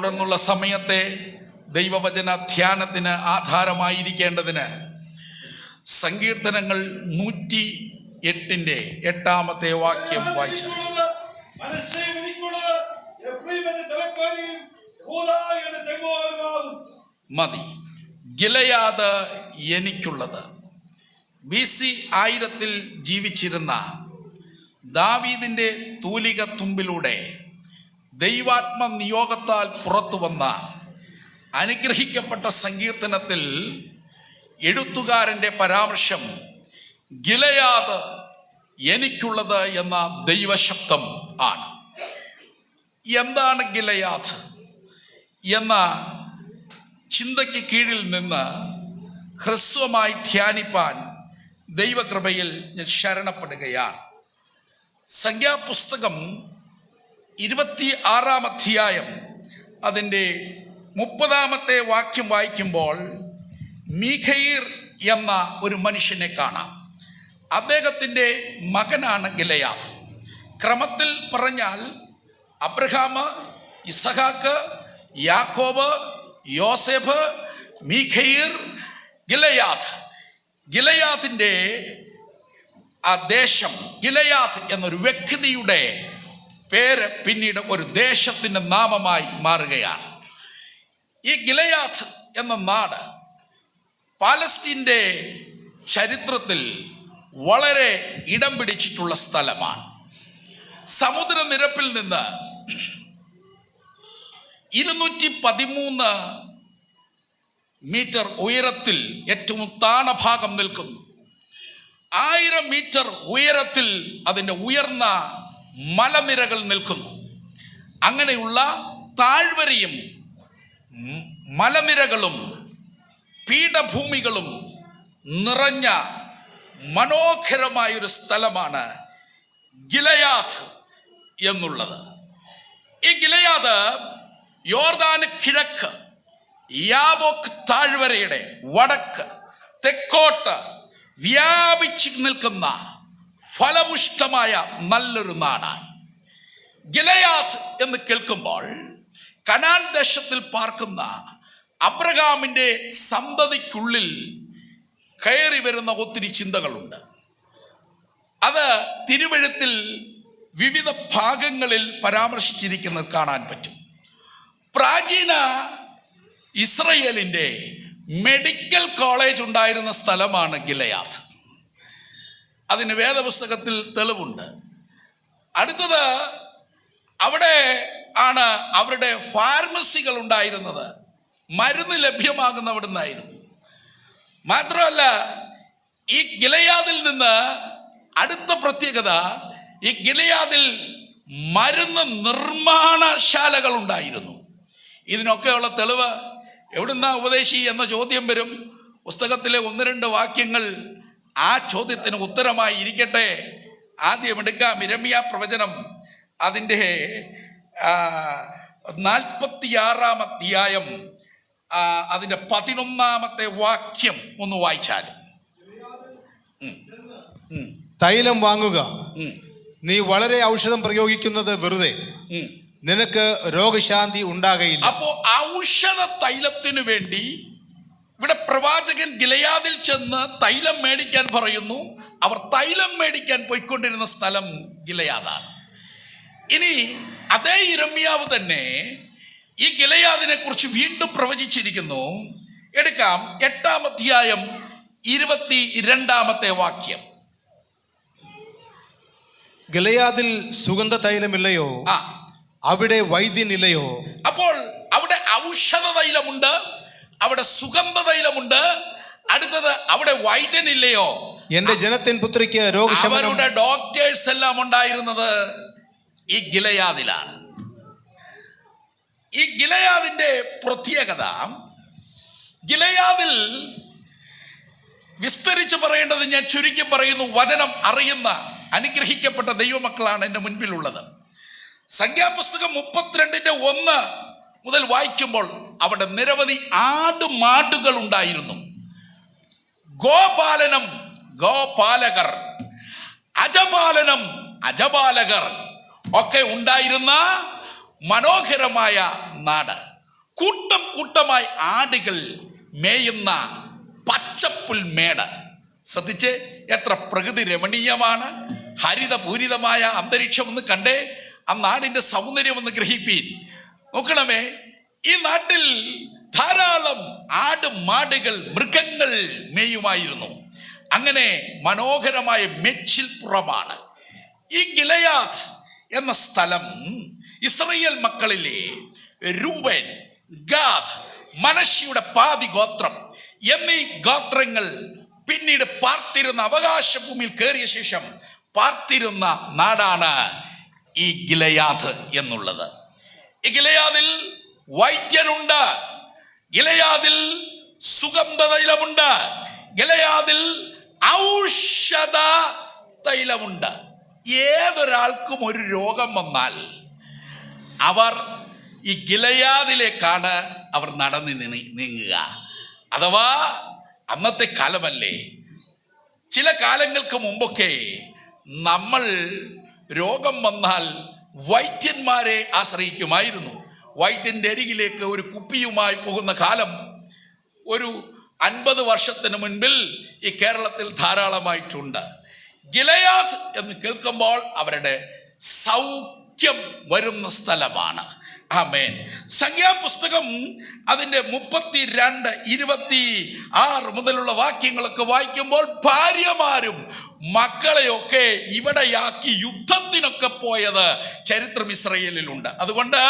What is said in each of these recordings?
തുടർന്നുള്ള സമയത്തെ ദൈവവചന ധ്യാനത്തിന് ആധാരമായിരിക്കേണ്ടതിന് സങ്കീർത്തനങ്ങൾ 108 8 വാക്യം വായിച്ചു മതി. ഗിലെയാദ് എനിക്കുള്ളത്. BC 1000 ജീവിച്ചിരുന്ന ദാവീദിന്റെ തൂലിക തുമ്പിലൂടെ ദൈവാത്മ നിയോഗത്താൽ പുറത്തു വന്ന അനുഗ്രഹിക്കപ്പെട്ട സങ്കീർത്തനത്തിൽ എഴുത്തുകാരൻ്റെ പരാമർശം ഗിലെയാദ് എനിക്കുള്ളത് എന്ന ദൈവശബ്ദം ആണ്. എന്താണ് ഗിലെയാദ് എന്ന ചിന്തയ്ക്ക് കീഴിൽ നിന്ന് ഹ്രസ്വമായി ധ്യാനിപ്പാൻ ദൈവകൃപയിൽ ഞാൻ ശരണപ്പെടുകയാണ്. സംഖ്യാപുസ്തകം 26 അധ്യായം അതിൻ്റെ 30 വാക്യം വായിക്കുമ്പോൾ മീഖയീർ എന്ന ഒരു മനുഷ്യനെ കാണാം. അദ്ദേഹത്തിൻ്റെ മകനാണ് ഗിലെയാദ്. ക്രമത്തിൽ പറഞ്ഞാൽ അബ്രഹാം, ഇസഹാക്ക്, യാക്കോബ്, യോസേഫ്, മീഖയീർ, ഗിലെയാദ്. ഗിലെയാദിൻ്റെ ആ ദേശം, ഗിലെയാദ് എന്നൊരു വ്യക്തിയുടെ പേര് പിന്നീട് ഒരു ദേശത്തിൻ്റെ നാമമായി മാറുകയാണ്. ഈ ഗിലെയാദ് എന്ന നാട് പാലസ്തീൻ്റെ ചരിത്രത്തിൽ വളരെ ഇടം പിടിച്ചിട്ടുള്ള സ്ഥലമാണ്. സമുദ്രനിരപ്പിൽ നിന്ന് 213 മീറ്റർ ഉയരത്തിൽ ഏറ്റവും താണഭാഗം നിൽക്കുന്നു. 1000 മീറ്റർ ഉയരത്തിൽ അതിൻ്റെ ഉയർന്ന മലനിരകൾ നിൽക്കുന്നു. അങ്ങനെയുള്ള താഴ്വരയും മലനിരകളും പീഠഭൂമികളും നിറഞ്ഞ മനോഹരമായൊരു സ്ഥലമാണ് ഗിലെയാദ് എന്നുള്ളത്. ഈ ഗിലെയാദ് യോർദാന് കിഴക്ക്, യാബോക്ക് താഴ്വരയുടെ വടക്ക് തെക്കോട്ട് വ്യാപിച്ചു നിൽക്കുന്ന ഫലപുഷ്ടമായ നല്ലൊരു നാടാണ്. ഗിലെയാദ് എന്ന് കേൾക്കുമ്പോൾ കനാൻ ദേശത്തിൽ പാർക്കുന്ന അബ്രഹാമിൻ്റെ സന്തതിക്കുള്ളിൽ കയറി വരുന്ന ഒത്തിരി ചിന്തകളുണ്ട്. അത് തിരുവെഴുത്തിൽ വിവിധ ഭാഗങ്ങളിൽ പരാമർശിച്ചിരിക്കുന്നത് കാണാൻ പറ്റും. പ്രാചീന ഇസ്രയേലിൻ്റെ മെഡിക്കൽ കോളേജ് ഉണ്ടായിരുന്ന സ്ഥലമാണ് ഗിലെയാദ്. അതിന് വേദപുസ്തകത്തിൽ തെളിവുണ്ട്. അടുത്തത് അവിടെ ആണ് അവരുടെ ഫാർമസികൾ ഉണ്ടായിരുന്നത്. മരുന്ന് ലഭ്യമാകുന്ന അവിടെ നിന്നായിരുന്നു. മാത്രമല്ല, ഈ ഗിലെയാദിൽ നിന്ന് അടുത്ത പ്രത്യേകത, ഈ ഗിലെയാദിൽ മരുന്ന് നിർമ്മാണശാലകൾ ഉണ്ടായിരുന്നു. ഇതിനൊക്കെയുള്ള തെളിവ് എവിടുന്ന ഉപദേശി എന്ന ചോദ്യം വരും. പുസ്തകത്തിലെ 1-2 വാക്യങ്ങൾ ആ ചോദ്യത്തിന് ഉത്തരമായി ഇരിക്കട്ടെ. ആദ്യം എടുക്കാം ഇരമ്യ പ്രവചനം, അതിൻ്റെ 46 അധ്യായം അതിൻ്റെ 11 വാക്യം ഒന്ന് വായിച്ചാൽ. തൈലം വാങ്ങുക, നീ വളരെ ഔഷധം പ്രയോഗിക്കുന്നത് വെറുതെ, നിനക്ക് രോഗശാന്തി ഉണ്ടാകയില്ല. അപ്പോ ഔഷധ തൈലത്തിനു വേണ്ടി ഇവിടെ പ്രവാചകൻ ഗിലെയാദിൽ ചെന്ന് തൈലം മേടിക്കാൻ പറയുന്നു. അവർ തൈലം മേടിക്കാൻ പോയിക്കൊണ്ടിരുന്ന സ്ഥലം ഗിലെയാദാണ്. ഇനി അതേ യിരെമ്യാവ് തന്നെ ഈ ഗിലെയാദിനെ കുറിച്ച് വീണ്ടും പ്രവചിച്ചിരിക്കുന്നു. എടുക്കാം 8 അധ്യായം 22 വാക്യം. ഗിലെയാദിൽ സുഗന്ധ തൈലമില്ലയോ? അവിടെ വൈദ്യനില്ലയോ? അപ്പോൾ അവിടെ ഔഷധ തൈലമുണ്ട്, അവിടെ സുഗന്ധ തൈലമുണ്ട്. അടുത്തത് അവിടെ വൈദ്യനില്ലയോ? എന്റെ ജനത്തിൻ പുത്രിക്ക് രോഗശമനം. അവരുടെ ഡോക്ടേഴ്സ് എല്ലാം ഉണ്ടായിരുന്നത് ഈ ഗിലെയാദിലാണ്. ഈ ഗിലെയാദിന്റെ പ്രത്യേകത, ഗിലെയാദിൽ വിസ്തരിച്ച് പറയേണ്ടത് ഞാൻ ചുരുക്കി പറയുന്നു. വചനം അറിയുന്ന അനുഗ്രഹിക്കപ്പെട്ട ദൈവമക്കളാണ് എൻ്റെ മുൻപിലുള്ളത്. സംഖ്യാപുസ്തകം 32:1 മുതൽ വായിക്കുമ്പോൾ അവിടെ നിരവധി ആടുമാടുകൾ ഉണ്ടായിരുന്നു. ഗോപാലനം ഗോപാലകർ, അജപാലനം അജപാലകർ ഒക്കെ ഉണ്ടായിരുന്ന മനോഹരമായ നാട്. കൂട്ടം കൂട്ടമായി ആടുകൾ മേയുന്ന പച്ചപ്പുൽമേട്. ശ്രദ്ധിച്ച്, എത്ര പ്രകൃതി രമണീയമാണ്. ഹരിതപൂരിതമായ അന്തരീക്ഷം ഒന്ന് കണ്ടേ, ആ നാടിന്റെ സൗന്ദര്യം ഒന്ന് ഗ്രഹിപ്പീൻ. നോക്കണമേ, ഈ നാട്ടിൽ ധാരാളം ആട് മാടുകൾ മൃഗങ്ങൾ മേയുമായിരുന്നു. അങ്ങനെ മനോഹരമായ മെച്ചിൽപ്പുറമാണ് ഈ ഗിലെയാദ് എന്ന സ്ഥലം. ഇസ്രായേൽ മക്കളിലെ രൂബേൻ, ഗാദ്, മനശ്ശയുടെ പാതി ഗോത്രം എന്നീ ഗോത്രങ്ങൾ പിന്നീട് പാർത്തിരുന്ന അവകാശ ഭൂമിയിൽ കയറിയ ശേഷം പാർത്തിരുന്ന നാടാണ് ഈ ഗിലെയാദ് എന്നുള്ളത്. ഈ ഗിലെയാദിൽ വൈദ്യനുണ്ട്, ഗിലെയാദിൽ സുഗന്ധ തൈലമുണ്ട്, ഗിലെയാദിൽ ഔഷധ തൈലമുണ്ട്. ഏതൊരാൾക്കും ഒരു രോഗം വന്നാൽ അവർ ഈ ഗിലെയാദിലേക്കാണ് അവർ നടന്ന് നീങ്ങുക. അഥവാ അന്നത്തെ കാലമല്ലേ, ചില കാലങ്ങൾക്ക് മുമ്പൊക്കെ നമ്മൾ രോഗം വന്നാൽ വൈദ്യന്മാരെ ആശ്രയിക്കുമായിരുന്നു. വൈദ്യന്റെ അരികിലേക്ക് ഒരു കുപ്പിയുമായി പോകുന്ന കാലം ഒരു 50 വർഷത്തിന് മുൻപിൽ ഈ കേരളത്തിൽ ധാരാളമായിട്ടുണ്ട്. ഗിലെയാദ് എന്ന് കേൾക്കുമ്പോൾ അവരുടെ സൗഖ്യം വരുന്ന സ്ഥലമാണ്. ആമേൻ. സംഖ്യാപുസ്തകം അതിൻ്റെ 32, 26 മുതലുള്ള വാക്യങ്ങളൊക്കെ വായിക്കുമ്പോൾ ഭാര്യമാരും മക്കളെയൊക്കെ ഇവിടെയാക്കി യുദ്ധത്തിനൊക്കെ പോയത് ചരിത്രം ഇസ്രായേലിലുണ്ട്. അതുകൊണ്ട്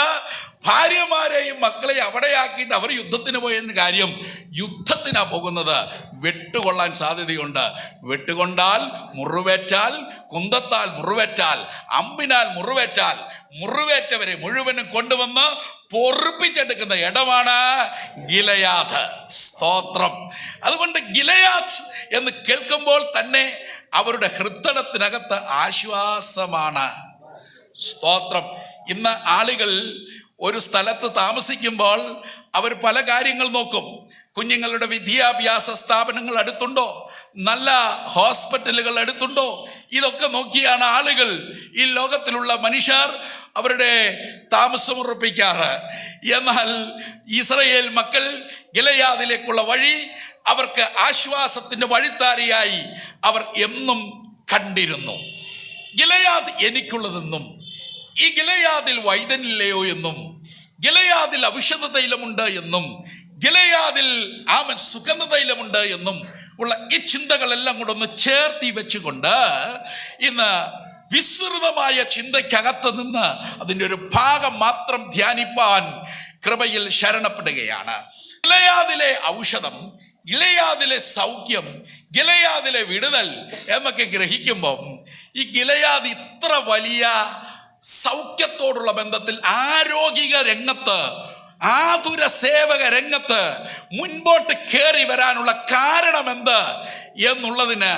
ഭാര്യമാരെയും മക്കളെയും അവിടെയാക്കിയിട്ട് അവർ യുദ്ധത്തിന് പോയെന്ന കാര്യം, യുദ്ധത്തിനാ പോകുന്നത്, വെട്ടുകൊള്ളാൻ സാധ്യതയുണ്ട്. വെട്ടുകൊണ്ടാൽ, മുറിവേറ്റാൽ, കുന്തത്താൽ മുറിവേറ്റാൽ, അമ്പിനാൽ മുറിവേറ്റാൽ, മുറിവേറ്റവരെ മുഴുവനും കൊണ്ടുവന്ന് പൊറുപ്പിച്ചെടുക്കുന്ന ഇടമാണ് ഗിലെയാദ്. സ്തോത്രം. അതുകൊണ്ട് ഗിലെയാദ് എന്ന് കേൾക്കുമ്പോൾ തന്നെ അവരുടെ ഹൃദയത്തിനകത്ത് ആശ്വാസമാണ്. സ്തോത്രം. ഇന്ന് ആളുകൾ ഒരു സ്ഥലത്ത് താമസിക്കുമ്പോൾ അവർ പല കാര്യങ്ങൾ നോക്കും. കുഞ്ഞുങ്ങളുടെ വിദ്യാഭ്യാസ സ്ഥാപനങ്ങൾ അടുത്തുണ്ടോ, നല്ല ഹോസ്പിറ്റലുകൾ അടുത്തുണ്ടോ, ഇതൊക്കെ നോക്കിയാണ് ആളുകൾ, ഈ ലോകത്തിലുള്ള മനുഷ്യർ അവരുടെ താമസം ഉറപ്പിക്കാറ്. എന്നാൽ ഇസ്രായേൽ മക്കൾ ഗിലെയാദിലേക്കുള്ള വഴി അവർക്ക് ആശ്വാസത്തിന്റെ വഴിത്താരിയായി അവർ എന്നും കണ്ടിരുന്നു. ഗിലെയാദ് എനിക്കുള്ളതെന്നും, ഈ ഗിലെയാദിൽ വൈദ്യനില്ലയോ എന്നും, ഗിലെയാദിൽ ഔഷധ തൈലമുണ്ട് എന്നും, ഗിലെയാദിൽ സുഗന്ധ തൈലമുണ്ട് എന്നും ഉള്ള ഈ ചിന്തകളെല്ലാം കൂടെ ഒന്ന് ചേർത്തി വെച്ചുകൊണ്ട് ഇന്ന് വിസ്തൃതമായ ചിന്തയ്ക്കകത്ത് നിന്ന് അതിൻ്റെ ഒരു ഭാഗം മാത്രം ധ്യാനിപ്പാൻ കൃപയിൽ ശരണപ്പെടുകയാണ്. ഗിലെയാദിലെ ഔഷധം, ഗിലെയാദിലെ സൗഖ്യം, ഗിലെയാദിലെ വിടുതൽ എന്നൊക്കെ ഗ്രഹിക്കുമ്പം ഈ ഗിലെയാദ് ഇത്ര വലിയ സൗഖ്യത്തോടുള്ള ബന്ധത്തിൽ ആരോഗ്യ രംഗത്ത്, ആതുര സേവക രംഗത്ത് മുൻപോട്ട് കയറി വരാനുള്ള കാരണമെന്ത് എന്നുള്ളതിന്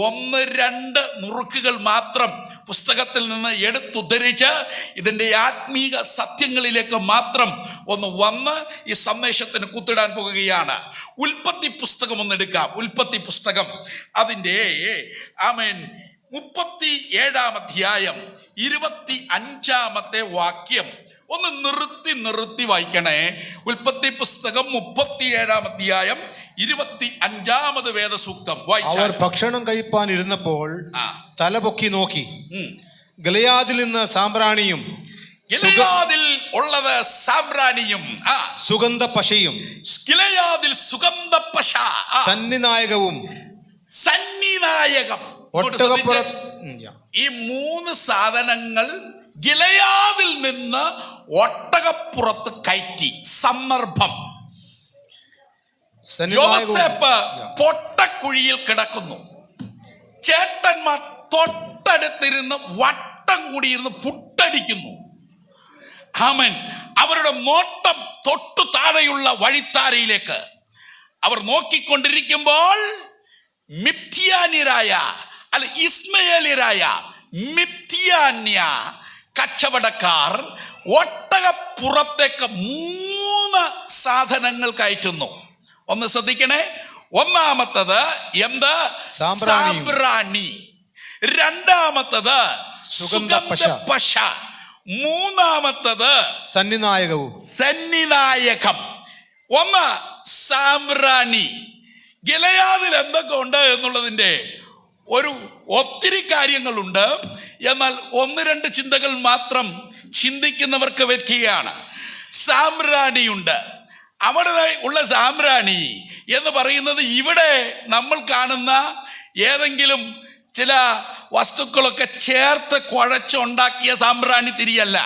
1-2 നുറുക്കുകൾ മാത്രം പുസ്തകത്തിൽ നിന്ന് എടുത്തുദ്ധരിച്ച് ഇതിൻ്റെ ആത്മീക സത്യങ്ങളിലേക്ക് മാത്രം ഒന്ന് വന്ന് ഈ സന്ദേശത്തിന് കുത്തിടാൻ പോകുകയാണ്. ഉൽപ്പത്തി പുസ്തകം ഒന്ന് എടുക്കാം. ഉൽപ്പത്തി പുസ്തകം അതിൻ്റെ 37-ാം അധ്യായം 25-ാമത്തെ വാക്യം ഒന്ന് നിർത്തി വായിക്കണേ. ഉൽപ്പത്തി പുസ്തകം 37-ാം അധ്യായം 25-ാമത് വേദസൂക്തം വായിച്ചാൽ, അവർ ഭക്ഷണം കഴിപ്പാൻ ഇരുന്നപ്പോൾ തലപൊക്കി നോക്കി, ഗിലെയാദിൽ നിന്ന് സാമ്പ്രാണിയും, ഗിലെയാദിൽ ഉള്ളത് സാമ്പ്രാണിയും സുഗന്ധ പശയും, ഗിലെയാദിൽ സുഗന്ധ പശ, സന്നിനായകവും, സന്നിനായകം. ഈ 3 സാധനങ്ങൾ ഗിലെയാദിൽ നിന്ന് ഒട്ടകപ്പുറത്ത് കയറ്റി. സന്ദർഭം, യോസേപ്പ് പൊട്ടക്കുഴിയിൽ കിടക്കുന്നു. ചേട്ടന്മാർ തൊട്ടടുത്തിരുന്ന് വട്ടം കൂടിയിരുന്ന് പുട്ടടിക്കുന്നു. ആമേൻ. അവരുടെ നോട്ടം തൊട്ടു താഴെയുള്ള വഴിത്താരയിലേക്ക് അവർ നോക്കിക്കൊണ്ടിരിക്കുമ്പോൾ മിഥ്യാന്യരായ അല്ല ഇസ്മയേലിയരായ മിഥ്യാന്യ കച്ചവടക്കാർ ഒട്ടകപ്പുറത്തേക്ക് 3 സാധനങ്ങൾ കയറ്റുന്നു. ഒന്ന് ശ്രദ്ധിക്കണേ. ഒന്നാമത്തത് എന്ത്? സാമ്പ്രാണി. രണ്ടാമത്തത് സുഗന്ധ പശ. മൂന്നാമത്തത് സന്നിനായകവും. സന്നിനായകം. ഒന്ന് സാമ്രാണി. ഗിലെയാദിൽ എന്തൊക്കെ ഉണ്ട് എന്നുള്ളതിൻ്റെ ഒത്തിരി കാര്യങ്ങളുണ്ട്. എന്നാൽ ഒന്ന് രണ്ട് ചിന്തകൾ മാത്രം ചിന്തിക്കുന്നവർക്ക് വെക്കുകയാണ്. സാമ്രാണിയുണ്ട്. അവിടെ ഉള്ള സാമ്രാണി എന്ന് പറയുന്നത് ഇവിടെ നമ്മൾ കാണുന്ന ഏതെങ്കിലും ചില വസ്തുക്കളൊക്കെ ചേർത്ത് കുഴച്ചുണ്ടാക്കിയ സാമ്രാണി തിരിയല്ല.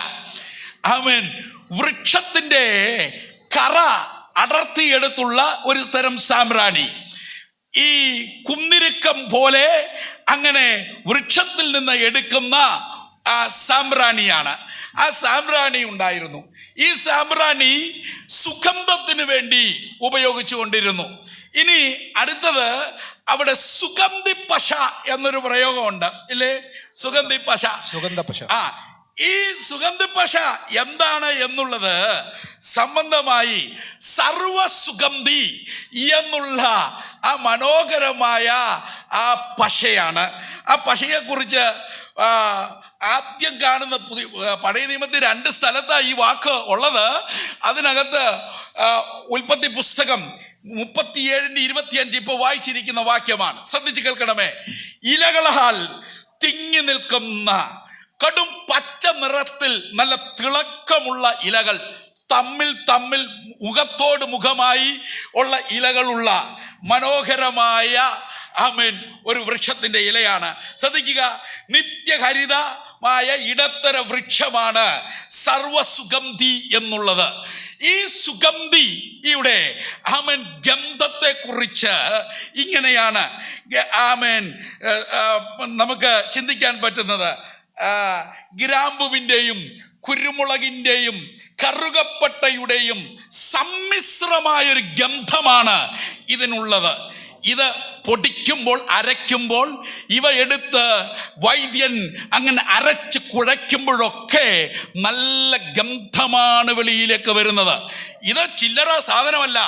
ആമേൻ. വൃക്ഷത്തിൻ്റെ കറ അടർത്തിയെടുത്തുള്ള ഒരു തരം സാമ്രാണി. ഈ കുന്നിരുക്കം പോലെ അങ്ങനെ വൃക്ഷത്തിൽ നിന്ന് എടുക്കുന്ന ആ സാമ്രാണിയാണ്. ആ സാമ്രാണി ഉണ്ടായിരുന്നു. ഈ സാമ്രാണി സുഗന്ധത്തിന് വേണ്ടി ഉപയോഗിച്ചു കൊണ്ടിരുന്നു. ഇനി അടുത്തത് അവിടെ സുഗന്ധി പശ എന്നൊരു പ്രയോഗമുണ്ട്, ഇല്ലേ? സുഗന്ധി പശ, സുഗന്ധപശ. ഈ സുഗന്ധിപ്പശ എന്താണ് എന്നുള്ളത് സംബന്ധമായി സർവസുഗന്ധി എന്നുള്ള ആ മനോഹരമായ ആ പശയാണ്. ആ പശയെക്കുറിച്ച് ആദ്യം കാണുന്ന പഴയ നിയമത്തിൽ 2 സ്ഥലത്താണ് ഈ വാക്ക് ഉള്ളത്. അതിനകത്ത് ഉൽപ്പത്തി പുസ്തകം 37:25 ഇപ്പോൾ വായിച്ചിരിക്കുന്ന വാക്യമാണ്. ശ്രദ്ധിച്ച് കേൾക്കണമേ. ഇലകളാൽ തിങ്ങി നിൽക്കുന്ന കടും പച്ച നിറത്തിൽ നല്ല തിളക്കമുള്ള ഇലകൾ, തമ്മിൽ മുഖത്തോട് മുഖമായി ഉള്ള ഇലകളുള്ള മനോഹരമായ ആമേൻ ഒരു വൃക്ഷത്തിന്റെ ഇലയാണ്. ശ്രദ്ധിക്കുക, നിത്യഹരിതമായ ഇടത്തര വൃക്ഷമാണ് സർവസുഗന്ധി എന്നുള്ളത്. ഈ സുഗന്ധിയുടെ ആമേൻ ഗന്ധത്തെ കുറിച്ച് ഇങ്ങനെയാണ് ആമേൻ നമുക്ക് ചിന്തിക്കാൻ പറ്റുന്നത്. ഗ്രാമ്പുവിൻ്റെയും കുരുമുളകിൻ്റെയും കറുകപ്പട്ടയുടെയും സമ്മിശ്രമായൊരു ഗന്ധമാണ് ഇതിനുള്ളത്. ഇത് പൊടിക്കുമ്പോൾ, അരയ്ക്കുമ്പോൾ, ഇവ എടുത്ത് വൈദ്യൻ അങ്ങനെ അരച്ച് കുഴയ്ക്കുമ്പോഴൊക്കെ നല്ല ഗന്ധമാണ് വെളിയിലേക്ക് വരുന്നത്. ഇത് ചില്ലറ സാധനമല്ല,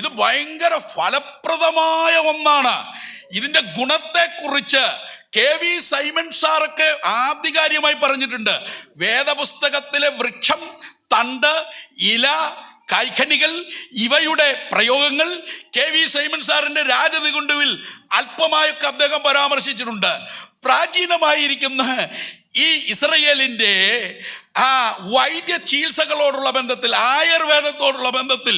ഇത് ഭയങ്കര ഫലപ്രദമായ ഒന്നാണ്. ഇതിൻ്റെ ഗുണത്തെക്കുറിച്ച് KV സൈമൺ സാറൊക്കെ ആധികാരികമായി പറഞ്ഞിട്ടുണ്ട്. വേദപുസ്തകത്തിലെ വൃക്ഷം, തണ്ട്, ഇല, കായ്കനികൾ ഇവയുടെ പ്രയോഗങ്ങൾ KV സൈമൺ സാറിന്റെ രാജനികുണ്ടുവിൽ അല്പമായൊക്കെ അദ്ദേഹം പരാമർശിച്ചിട്ടുണ്ട്. പ്രാചീനമായിരിക്കുന്ന ഈ ഇസ്രയേലിൻ്റെ ആ വൈദ്യ ചികിത്സകളോടുള്ള ബന്ധത്തിൽ, ആയുർവേദത്തോടുള്ള ബന്ധത്തിൽ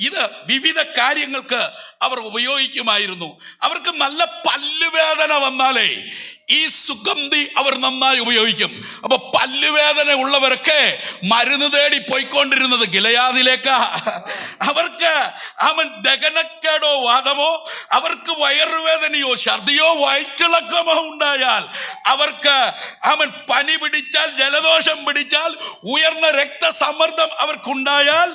ഇത് വിവിധ കാര്യങ്ങൾക്ക് അവർ ഉപയോഗിക്കുമായിരുന്നു. അവർക്ക് നല്ല പല്ലുവേദന വന്നാലേ ഈ സുഗന്ധി അവർ നന്നായി ഉപയോഗിക്കും. അപ്പൊ പല്ലുവേദന ഉള്ളവരൊക്കെ മരുന്ന് തേടി പോയിക്കൊണ്ടിരുന്നത് ഗിലെയാദിലേക്കാ. അവർക്ക് ദഹനക്കേടോ വാദമോ, അവർക്ക് വയറുവേദനയോ ഛർദിയോ വയറ്റിളക്കമോ ഉണ്ടായാൽ, അവർക്ക് പനി പിടിച്ചാൽ, ജലദോഷം പിടിച്ചാൽ, ഉയർന്ന രക്തസമ്മർദ്ദം അവർക്കുണ്ടായാൽ,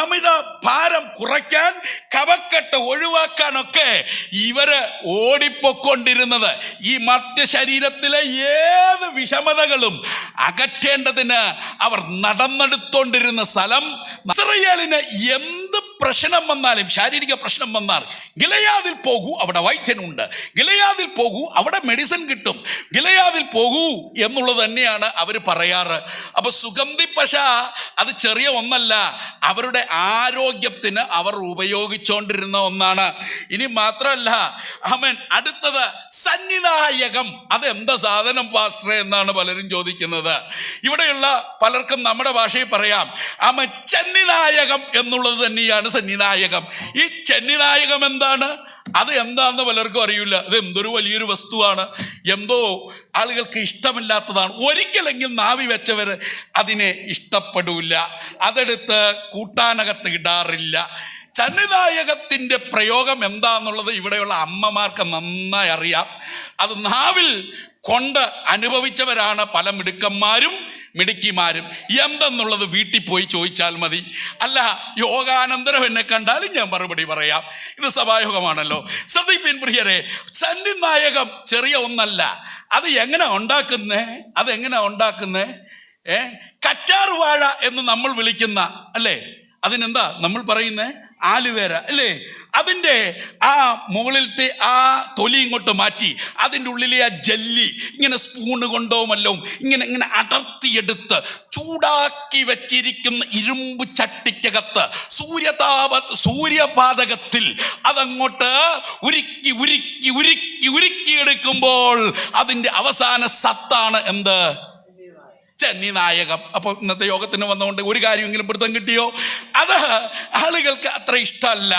അമിത ഭാരം കുറയ്ക്കാൻ, കഫക്കെട്ട് ഒഴിവാക്കാനൊക്കെ ഇവര് ഓടിപ്പൊക്കൊണ്ടിരുന്നത്. ഈ മർത്യ ശരീരത്തിലെ ഏത് വിഷമതകളും അകറ്റേണ്ടതിന് അവർ നടന്നെടുത്തോണ്ടിരുന്ന സ്ഥലം. ഇസ്രായേലിന് എന്ത് പ്രശ്നം വന്നാലും, ശാരീരിക പ്രശ്നം വന്നാൽ ഗിലെയാദിൽ പോകൂ, അവിടെ വൈദ്യനുണ്ട്. ഗിലെയാദിൽ പോകൂ, അവിടെ മെഡിസിൻ കിട്ടും. ഗിലെയാദിൽ പോകൂ എന്നുള്ളത് തന്നെയാണ് അവർ പറയാറ്. അപ്പൊ സുഗന്ധി പശ അത് ചെറിയ ഒന്നല്ല, അവരുടെ ആരോഗ്യത്തിന് അവർ ഉപയോഗിച്ചുകൊണ്ടിരുന്ന ഒന്നാണ്. ഇനി മാത്രമല്ല ആമേൻ, അടുത്തത് സന്നിധായകം. അതെന്താ സാധനം പാസ്റ്ററെ എന്നാണ് പലരും ചോദിക്കുന്നത്. ഇവിടെയുള്ള പലർക്കും നമ്മുടെ ഭാഷയിൽ പറയാം ആമേൻ, ചെന്നിനായകം എന്നുള്ളത് തന്നെയാണ് സന്നിധായകം. ഈ ചെന്നിനായകം എന്താണ്? അത് എന്താന്ന് പലർക്കും അറിയില്ല. ഇത് എന്തൊരു വലിയൊരു വസ്തുവാണ്, എന്തോ ആളുകൾക്ക് ഇഷ്ടമില്ലാത്തതാണ്. ഒരിക്കലെങ്കിൽ നാവി വെച്ചവർ അതിനെ ഇഷ്ടപ്പെടില്ല, അതെടുത്ത് കൂട്ടാനകത്ത് ഇടാറില്ല. സന്നിധായകത്തിൻ്റെ പ്രയോഗം എന്താന്നുള്ളത് ഇവിടെയുള്ള അമ്മമാർക്ക് നന്നായി അറിയാം. അത് നാവിൽ കൊണ്ട് അനുഭവിച്ചവരാണ് പല മിടുക്കന്മാരും മിടുക്കിമാരും. എന്തെന്നുള്ളത് വീട്ടിൽ പോയി ചോദിച്ചാൽ മതി. അല്ല, യോഗാനന്തരം എന്നെ കണ്ടാലും ഞാൻ മറുപടി പറയാം. ഇത് സഭായോഗമാണല്ലോ. ശ്രദ്ധിപ്പിൻ പ്രിയരെ, സന്നിധായകം ചെറിയ ഒന്നല്ല. അത് എങ്ങനെ ഉണ്ടാക്കുന്നേ? കറ്റാർ വാഴ എന്ന് നമ്മൾ വിളിക്കുന്ന, അല്ലേ, അതിനെന്താ നമ്മൾ പറയുന്നേ? ആലുവേര അല്ലേ, അതിൻ്റെ ആ മുകളിലത്തെ ആ തൊലി ഇങ്ങോട്ട് മാറ്റി അതിൻ്റെ ഉള്ളിലെ ആ ജെല്ലി ഇങ്ങനെ സ്പൂണ് കൊണ്ടോ വല്ലോ ഇങ്ങനെ ഇങ്ങനെ അടർത്തിയെടുത്ത് ചൂടാക്കി വെച്ചിരിക്കുന്ന ഇരുമ്പ് ചട്ടിക്കകത്ത് സൂര്യപാതകത്തിൽ അതങ്ങോട്ട് ഉരുക്കി ഉരുക്കി ഉരുക്കി ഉരുക്കിയെടുക്കുമ്പോൾ അതിൻ്റെ അവസാന സത്താണ് എന്ത്? ചെന്നിനായകം. അപ്പോൾ ഇന്നത്തെ യോഗത്തിന് വന്നുകൊണ്ട് ഒരു കാര്യമെങ്കിലും പിടുത്തം കിട്ടിയോ? അത് ആളുകൾക്ക് അത്ര ഇഷ്ടമല്ല.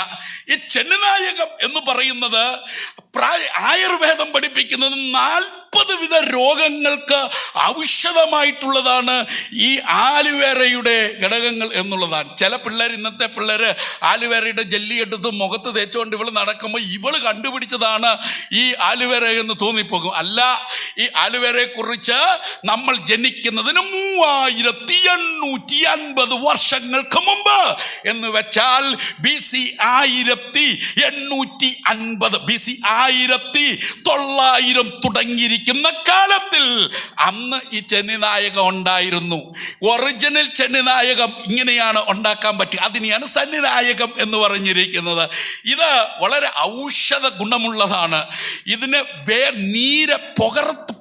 ഈ ചെന്നിനായകം എന്ന് പറയുന്നത് ആയുർവേദം പഠിപ്പിക്കുന്നത് 40 വിധ രോഗങ്ങൾക്ക് ഔഷധമായിട്ടുള്ളതാണ് ഈ ആലുവേരയുടെ ഘടകങ്ങൾ എന്നുള്ളതാണ്. ചില പിള്ളേർ, ഇന്നത്തെ പിള്ളേർ ആലുവേരയുടെ ജെല്ലി എടുത്ത് മുഖത്ത് തേച്ചുകൊണ്ട് ഇവള് നടക്കുമ്പോൾ ഇവള് കണ്ടുപിടിച്ചതാണ് ഈ ആലുവേര എന്ന് തോന്നിപ്പോകും. അല്ല, ഈ ആലുവേരയെ കുറിച്ച് നമ്മൾ ജനിക്കുന്നതിന് 3850 വർഷങ്ങൾക്ക് മുമ്പ് എന്ന് വെച്ചാൽ BC 1850, BC 1900 തുടങ്ങിയിരിക്കുന്ന കാലത്തിൽ അന്ന് ഈ ചെന്നിനായകം ഉണ്ടായിരുന്നു. ഒറിജിനൽ ചെന്നിനായകം ഇങ്ങനെയാണ് ഉണ്ടാക്കാൻ പറ്റുക. അതിനെയാണ് സന്നിനായകം എന്ന് പറഞ്ഞിരിക്കുന്നത്. ഇത് വളരെ ഔഷധ ഗുണമുള്ളതാണ്. ഇതിന് നീര്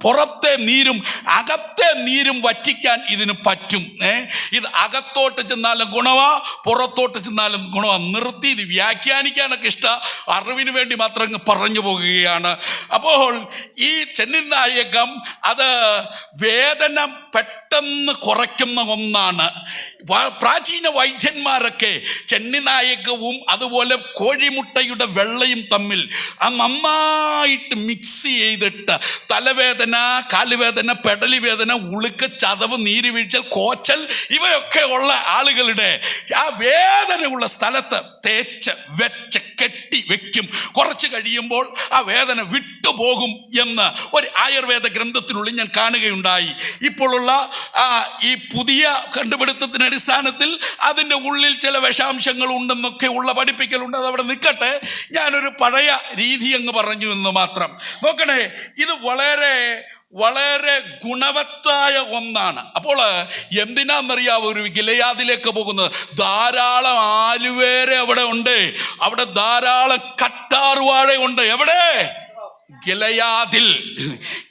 പുറത്തെ നീരും അകത്തെ നീരും വറ്റിക്കാൻ ഇതിന് പറ്റും. ഇത് അകത്തോട്ട് ചെന്നാലും ഗുണവാ, പുറത്തോട്ട് ചെന്നാലും ഗുണവാ. നിർത്തി ഇത് വ്യാഖ്യാനിക്കാനൊക്കെ ഇഷ്ടം, അറിവിന് വേണ്ടി മാത്രം പറഞ്ഞു പോകുകയാണ്. അപ്പോൾ ഈ ചെന്നിനായകം അത് വേദന പെട്ടെന്ന് കുറയ്ക്കുന്ന ഒന്നാണ്. പ്രാചീന വൈദ്യന്മാരൊക്കെ ചെന്നിനായകവും അതുപോലെ കോഴിമുട്ടയുടെ വെള്ളയും തമ്മിൽ നന്നായിട്ട് മിക്സ് ചെയ്തിട്ട് തലവേദന, കാലുവേദന, പെടലി വേദന, ഉളുക്ക്, ചതവ്, നീരുവീഴ്ചൽ, കോച്ചൽ ഇവയൊക്കെ ഉള്ള ആളുകളുടെ ആ വേദനയുള്ള സ്ഥലത്ത് തേച്ച് വെച്ച് കെട്ടി വെക്കും. കുറച്ച് കഴിയുമ്പോൾ ആ വേദന വിട്ടുപോകും എന്ന് ഒരു ആയുർവേദ ഗ്രന്ഥത്തിനുള്ളിൽ ഞാൻ കാണുകയുണ്ടായി. ഇപ്പോഴുള്ള ഈ പുതിയ കണ്ടുപിടുത്തത്തിന് അടിസ്ഥാനത്തിൽ അതിൻ്റെ ഉള്ളിൽ ചില വിഷാംശങ്ങൾ ഉണ്ടെന്നൊക്കെ ഉള്ള പഠിപ്പിക്കലുണ്ട്. അതവിടെ നിൽക്കട്ടെ, ഞാനൊരു പഴയ രീതി അങ്ങ് പറഞ്ഞു എന്ന് മാത്രം. നോക്കണേ, ഇത് വളരെ വളരെ ഗുണവത്തായ ഒന്നാണ്. അപ്പോൾ എന്തിനാണെന്നറിയാവോ ഒരു ഗിലെയാദിലേക്ക് പോകുന്നത്? ധാരാളം ആലുവേര അവിടെ ഉണ്ട്, അവിടെ ധാരാളം കറ്റാർവാഴ ഉണ്ട്. എവിടെ? ഗിലെയാദിൽ.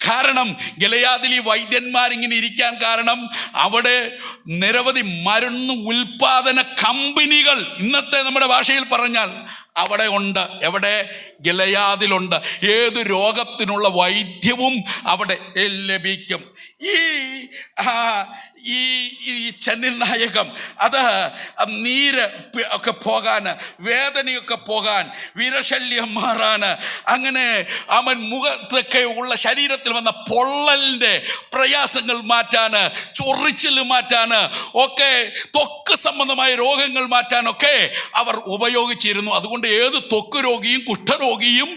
കാരണം ഗിലെയാദിൽ ഈ വൈദ്യന്മാരിങ്ങനെ ഇരിക്കാൻ കാരണം അവിടെ നിരവധി മരുന്ന് ഉൽപാദന കമ്പനികൾ, ഇന്നത്തെ നമ്മുടെ ഭാഷയിൽ പറഞ്ഞാൽ അവിടെ ഉണ്ട്. എവിടെ? ഗിലെയാദിലുണ്ട്. ഏത് രോഗത്തിനുള്ള വൈദ്യവും അവിടെ ലഭിക്കും. ഈ ചെന്നിനായകം അത് നീര് ഒക്കെ പോകാൻ, വേദനയൊക്കെ പോകാൻ, വിരശല്യം മാറാൻ, അങ്ങനെ അവൻ മുഖത്തൊക്കെ ഉള്ള ശരീരത്തിൽ വന്ന പൊള്ളലിൻ്റെ പ്രയാസങ്ങൾ മാറ്റാൻ, ചൊറിച്ചിൽ മാറ്റാൻ ഒക്കെ, ത്വക്ക് സംബന്ധമായ രോഗങ്ങൾ മാറ്റാനൊക്കെ അവർ ഉപയോഗിച്ചിരുന്നു. അതുകൊണ്ട് ഏത് ത്വക്ക് രോഗിയും കുഷ്ഠരോഗിയും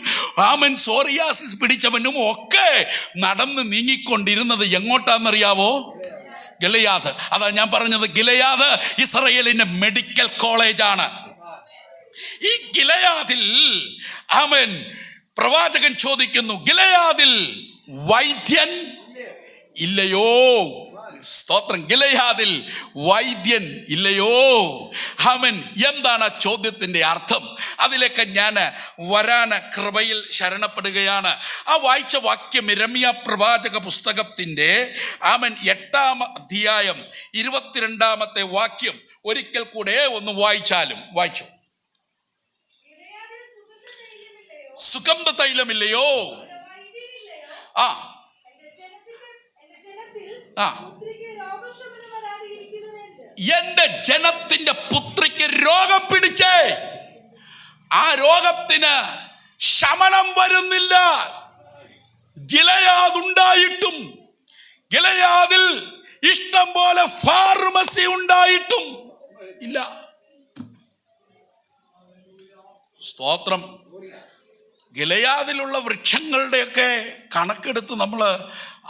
സോറിയാസിസ് പിടിച്ചവനും ഒക്കെ നടന്ന് നീങ്ങിക്കൊണ്ടിരുന്നത് എങ്ങോട്ടാണെന്നറിയാവോ? ഗിലെയാദ്. അതാ ഞാൻ പറഞ്ഞത്, ഗിലെയാദ് ഇസ്രായേലിന്റെ മെഡിക്കൽ കോളേജാണ്. ഈ ഗിലെയാദിൽ പ്രവാചകൻ ചോദിക്കുന്നു, ഗിലെയാദിൽ വൈദ്യൻ ഇല്ലയോ? സ്തോത്രം. ഗിലെയാദിൽ വൈദ്യൻ ഇല്ലയോ? എന്താണ് ആ ചോദ്യത്തിന്റെ അർത്ഥം? അതിലേക്ക് ഞാൻ വരാൻ കൃപയിൽ ശരണപ്പെടുകയാണ്. ആ വായിച്ച വാക്യം യിരെമ്യാ പ്രവാചക പുസ്തകത്തിന്റെ 8-ാം അധ്യായം 22-ാമത്തെ വാക്യം ഒരിക്കൽ കൂടെ ഒന്ന് വായിച്ചാലും. വായിച്ചു. സുഗന്ധ തൈലമില്ലയോ? ആ ആ എന്റെ ജനത്തിന്റെ പുത്രിക്ക് രോഗം പിടിച്ചേ, ആ രോഗത്തിന് ശമനം വരുന്നില്ല. ഗിലെയാദ് ഉണ്ടായിട്ടും, ഗിലെയാദിൽ ഇഷ്ടം പോലെ ഫാർമസി ഉണ്ടായിട്ടും ഇല്ല. സ്തോത്രം. ഗിലെയാദിലുള്ള വൃക്ഷങ്ങളുടെയൊക്കെ കണക്കെടുത്ത് നമ്മൾ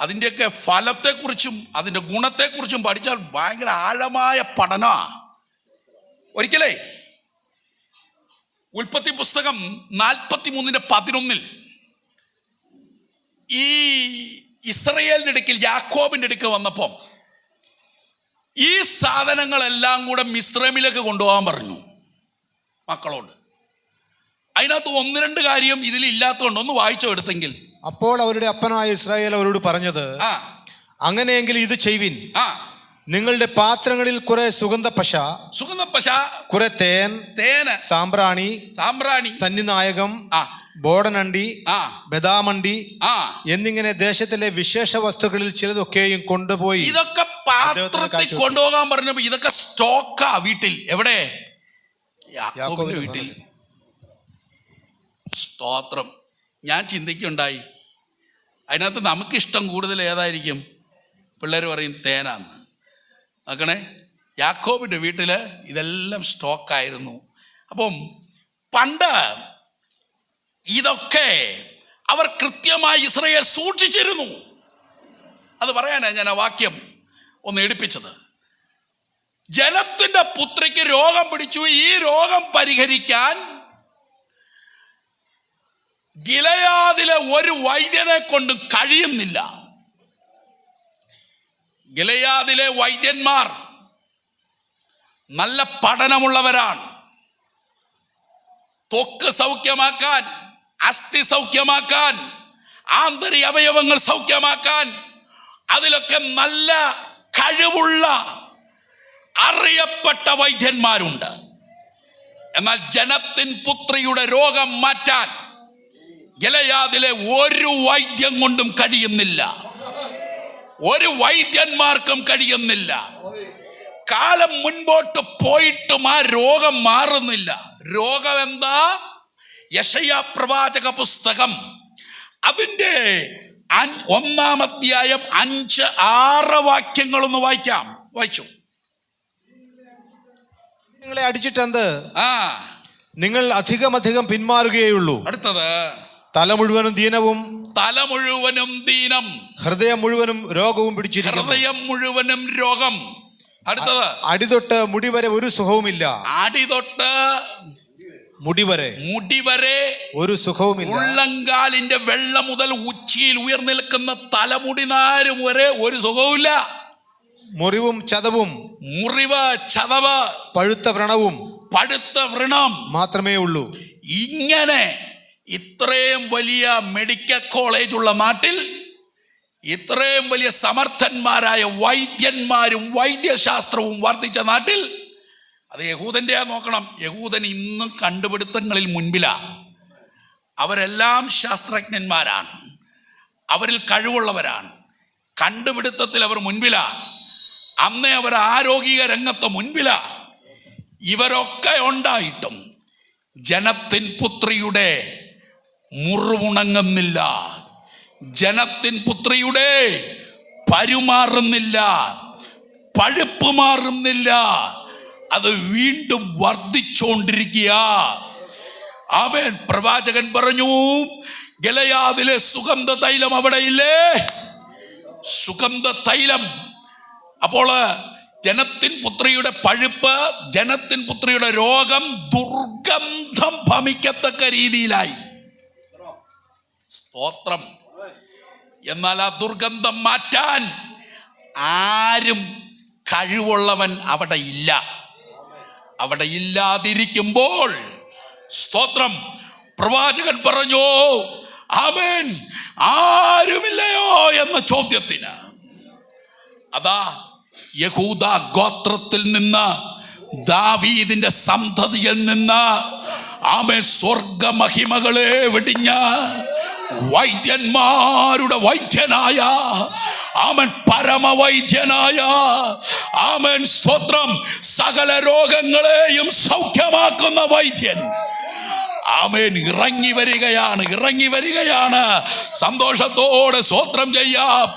അതിൻ്റെയൊക്കെ ഫലത്തെക്കുറിച്ചും അതിൻ്റെ ഗുണത്തെക്കുറിച്ചും പഠിച്ചാൽ ഭയങ്കര ആഴമായ പഠനമാണ്. ഒരിക്കലേ ഉൽപ്പത്തി പുസ്തകം 43:11 ഈ ഇസ്രായേലിൻ്റെ അടുക്കൽ, യാക്കോബിൻ്റെ അടുക്കൽ വന്നപ്പം ഈ സാധനങ്ങളെല്ലാം കൂടെ മിസ്രൈമിലേക്ക് കൊണ്ടുപോകാൻ പറഞ്ഞു. മക്കളോട്. അതിനകത്ത് ഒന്ന് രണ്ട് കാര്യം ഇതിലില്ലാത്തതുകൊണ്ട് ഒന്ന് വായിച്ചോ എടുത്തെങ്കിൽ. അപ്പോൾ അവരുടെ അപ്പനായ ഇസ്രായേൽ അവരോട് പറഞ്ഞത്, അങ്ങനെയെങ്കിൽ ഇത് ചെയ്വിൻ, നിങ്ങളുടെ പാത്രങ്ങളിൽ കുറെ സുഗന്ധപ്പശ, കുറെ തേന്, സാമ്പ്രാണി, സന്നിനായകം, ബോടനണ്ടി, ബദാമണ്ടി എന്നിങ്ങനെ ദേശത്തിലെ വിശേഷ വസ്തുക്കളിൽ ചിലതൊക്കെയും കൊണ്ടുപോയി. ഇതൊക്കെ പാത്രത്തിൽ കൊണ്ടുപോകാൻ പറഞ്ഞപ്പോ ഇതൊക്കെ സ്റ്റോക്കാ വീട്ടിൽ. എവിടെ? യാക്കോബിന്റെ വീട്ടിൽ. സ്തോത്രം. ഞാൻ ചിന്തിക്കുണ്ടായി, അതിനകത്ത് നമുക്കിഷ്ടം കൂടുതൽ ഏതായിരിക്കും? പിള്ളേർ പറയും തേനാന്ന്. നോക്കണേ, യാക്കോബിന്റെ വീട്ടിൽ ഇതെല്ലാം സ്റ്റോക്കായിരുന്നു. അപ്പം പണ്ട് ഇതൊക്കെ അവർ കൃത്യമായി ഇസ്രായേൽ സൂക്ഷിച്ചിരുന്നു. അത് പറയാനാണ് ഞാൻ ആ വാക്യം ഒന്ന് എടുപ്പിച്ചത്. ജനത്തിന്റെ പുത്രിക്ക് രോഗം പിടിച്ചു. ഈ രോഗം പരിഹരിക്കാൻ ഗിലെയാദിലെ ഒരു വൈദ്യനെ കൊണ്ട് കഴിയുന്നില്ല. ഗിലെയാദിലെ വൈദ്യന്മാർ നല്ല പഠനമുള്ളവരാണ്. ത്വക്ക് സൗഖ്യമാക്കാൻ, അസ്ഥി സൗഖ്യമാക്കാൻ, ആന്തരിക അവയവങ്ങൾ സൗഖ്യമാക്കാൻ അതിലൊക്കെ നല്ല കഴിവുള്ള അറിയപ്പെട്ട വൈദ്യന്മാരുണ്ട്. എന്നാൽ ജനത്തിൻ പുത്രിയുടെ രോഗം മാറ്റാൻ ഗിലെയാദിലെ ഒരു വൈദ്യം കൊണ്ടും കഴിയുന്നില്ല. ഒരു വൈദ്യന്മാർക്കും കഴിയുന്നില്ല. കാലം മുൻപോട്ട് പോയിട്ടും ആ രോഗം മാറുന്നില്ല. രോഗം എന്താ? യെശയ്യാ പ്രവാചക പുസ്തകം അതിൻ്റെ 1-ാം അധ്യായം 5-6 വാക്യങ്ങളൊന്ന് വായിക്കാം. വായിച്ചു. നിങ്ങളെ അടിച്ചിട്ടെന്ത്? നിങ്ങൾ അധികം പിന്മാറുകയുള്ളൂ. അടുത്തത്, തല മുഴുവനും ദീനവും, ദീനം, ഹൃദയം മുഴുവനും രോഗവും പിടിച്ചിരിക്കുന്നു. ഹൃദയം മുഴുവനും രോഗം. അടുത്തത്, അടിതൊട്ട് മുടിവരെ ഒരു സുഖവുമില്ല. അടിതൊട്ട് മുടിവരെ ഒരു സുഖവുമില്ല. ഉള്ളങ്കാലിന്റെ വെള്ള മുതൽ ഉച്ചിയിൽ ഉയർന്നിൽക്കുന്ന തലമുടി നാരും വരെ ഒരു സുഖവുമില്ല. മുറിവ്, ചതവ്, പഴുത്ത വ്രണം മാത്രമേ ഉള്ളൂ. ഇങ്ങനെ ഇത്രയും വലിയ മെഡിക്കൽ കോളേജ് ഉള്ള നാട്ടിൽ, ഇത്രയും വലിയ സമർത്ഥന്മാരായ വൈദ്യന്മാരും വൈദ്യശാസ്ത്രവും വർദ്ധിച്ച നാട്ടിൽ, അത് യഹൂദന്റെ നോക്കണം. യഹൂദൻ ഇന്നും കണ്ടുപിടുത്തങ്ങളിൽ മുൻപിലാ. അവരെല്ലാം ശാസ്ത്രജ്ഞന്മാരാണ്, അവരിൽ കഴിവുള്ളവരാണ്, കണ്ടുപിടുത്തത്തിൽ അവർ മുൻപിലാ. അന്നേ അവർ ആരോഗ്യ രംഗത്ത് മുൻപിലാ. ഇവരൊക്കെ ഉണ്ടായിട്ടും ജനത്തിൻ പുത്രിയുടെ മുറിവുണങ്ങുന്നില്ല, ജനത്തിൻ പുത്രിയുടെ പരുമാറുന്നില്ല, പഴുപ്പ് മാറുന്നില്ല. അത് വീണ്ടും വർദ്ധിച്ചുകൊണ്ടിരിക്കുക. ആമേൻ. പ്രവാചകൻ പറഞ്ഞു, ഗിലെയാദിലെ സുഗന്ധ തൈലം അവിടെ ഇല്ലേ? സുഗന്ധ തൈലം. അപ്പോൾ ജനത്തിൻ പുത്രിയുടെ പഴുപ്പ്, ജനത്തിൻ പുത്രിയുടെ രോഗം ദുർഗന്ധം ഭമിക്കത്തക്ക രീതിയിലായി. സ്തോത്രം. എന്നാൽ ആ ദുർഗന്ധം മാറ്റാൻ ആരും കഴിവുള്ളവൻ അവിടെ ഇല്ല. അവിടെ ഇല്ലാതിരിക്കുമ്പോൾ, സ്തോത്രം, പ്രവാചകൻ പറഞ്ഞു, ആമേൻ, ആരുമില്ലയോ എന്ന ചോദ്യത്തിന്, അതാ യഹൂദ ഗോത്രത്തിൽ നിന്ന്, ദാവീദിന്റെ സന്തതിയിൽ നിന്ന്, ആമേൻ, സ്വർഗമഹിമകളെ വെടിഞ്ഞ വൈദ്യന്മാരുടെ വൈദ്യനായ, ആമേൻ, പരമവൈദ്യനായ, ആമേൻ, സ്തോത്രം, സകല രോഗങ്ങളെയും സൗഖ്യമാക്കുന്ന വൈദ്യൻ, ആമേൻ, ഇറങ്ങി വരികയാണ്. സന്തോഷത്തോടെ സ്തോത്രം ചെയ്യാം.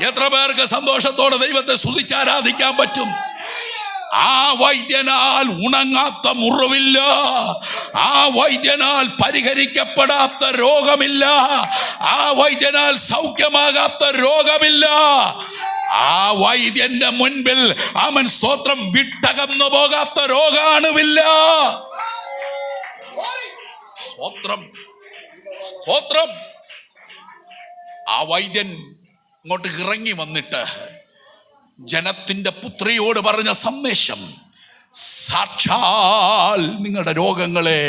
എത്ര പേർക്ക് സന്തോഷത്തോടെ ദൈവത്തെ സ്തുതിച്ചാരാധിക്കാൻ പറ്റും? ആ വൈദ്യനാൽ ഉണങ്ങാത്ത മുറിവില്ല, ആ വൈദ്യനാൽ പരിഹരിക്കപ്പെടാത്ത രോഗമില്ല, ആ വൈദ്യനാൽ സൗഖ്യമാകാത്ത രോഗമില്ല. ആ വൈദ്യന്റെ മുൻപിൽ, അവൻ, സ്തോത്രം, വിട്ടകന്നു പോകാത്ത രോഗാണുമില്ല. സ്തോത്രം. ആ വൈദ്യൻ ഇങ്ങോട്ട് ഇറങ്ങി വന്നിട്ട് ജനത്തിന്റെ പുത്രിയോട് പറഞ്ഞ സന്ദേശം സാക്ഷാൽ നിങ്ങളുടെ രോഗങ്ങളെ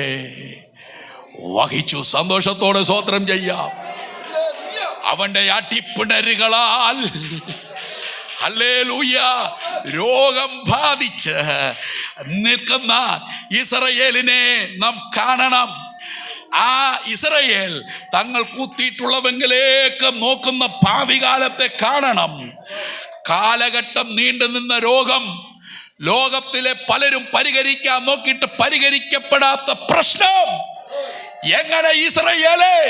വഹിച്ചു. സന്തോഷത്തോടെ സ്തോത്രം ചെയ്യാം. അവന്റെ അടിപ്പിണരുകളാൽ ഹല്ലേലൂയ രോഗം ബാധിച്ച് നിൽക്കുന്ന ഇസ്രായേലിനെ നാം കാണണം. ആ ഇസ്രായേൽ തങ്ങൾ കുത്തിയിട്ടുള്ളവെങ്കിലേക്ക് നോക്കുന്ന ഭാവി കാലത്തെ കാണണം. കാലഘട്ടം നീണ്ടു നിന്ന രോഗം, ലോകത്തിലെ പലരും പരിഹരിക്കാൻ നോക്കിയിട്ട് പരിഹരിക്കപ്പെടാത്ത പ്രശ്നം, എങ്ങനെ ഇസ്രായേലേ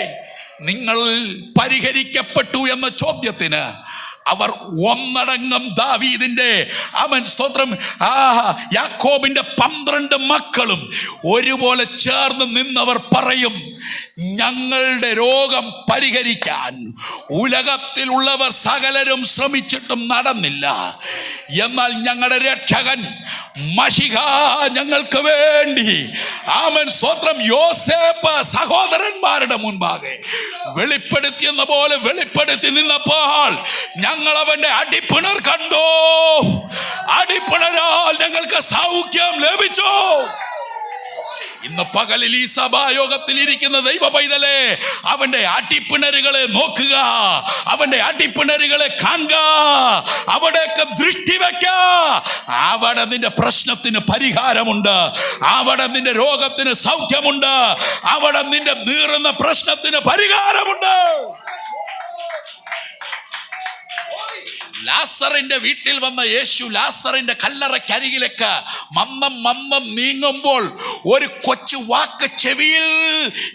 നിങ്ങൾ പരിഹരിക്കപ്പെട്ടു എന്ന ചോദ്യത്തിന് അവർ ഒന്നടങ്കം ദാവീദിന്റെ സ്തോത്രം യാക്കോബിന്റെ 12 മക്കളും ഒരുപോലെ ചേർന്ന് നിന്നവർ പറയും, ഞങ്ങളുടെ രോഗം പരിഹരിക്കാൻ ഉലകത്തിലുള്ളവർ സകലരും ശ്രമിച്ചിട്ടും നടന്നില്ല. എന്നാൽ ഞങ്ങളുടെ രക്ഷകൻ മശിഹ ഞങ്ങൾക്ക് വേണ്ടി സ്തോത്രം യോസേപ്പ് സഹോദരന്മാരുടെ മുൻപാകെ വെളിപ്പെടുത്തിയെന്ന പോലെ വെളിപ്പെടുത്തി നിന്നപ്പോൾ ഞങ്ങൾ അവന്റെ അടിപ്പിണർ കണ്ടു. അടിപ്പിണരാൽ ഞങ്ങൾക്ക് സൗഖ്യം ലഭിച്ചു. ഇന്ന് പകലിൽ ഈ സഭായോഗത്തിൽ ഇരിക്കുന്ന ദൈവ പൈതലേ, അവന്റെ അടിപ്പിണരുകളെ നോക്കുക, അവന്റെ അടിപ്പിണരുകളെ കാണുക, അവിടേക്ക് ദൃഷ്ടി വെക്ക. അവിടെ നിന്റെ പ്രശ്നത്തിന് പരിഹാരമുണ്ട്, അവിടെ നിന്റെ രോഗത്തിന് സൗഖ്യമുണ്ട്, അവിടെ നിന്റെ നീറുന്ന പ്രശ്നത്തിന് പരിഹാരമുണ്ട്. ലാസറിന്റെ വീട്ടിൽ വന്ന യേശു ലാസറിന്റെ കല്ലറക്കരികിലേക്ക് മന്ദം നീങ്ങുമ്പോൾ ഒരു കൊച്ചു വാക്ക് ചെവിയിൽ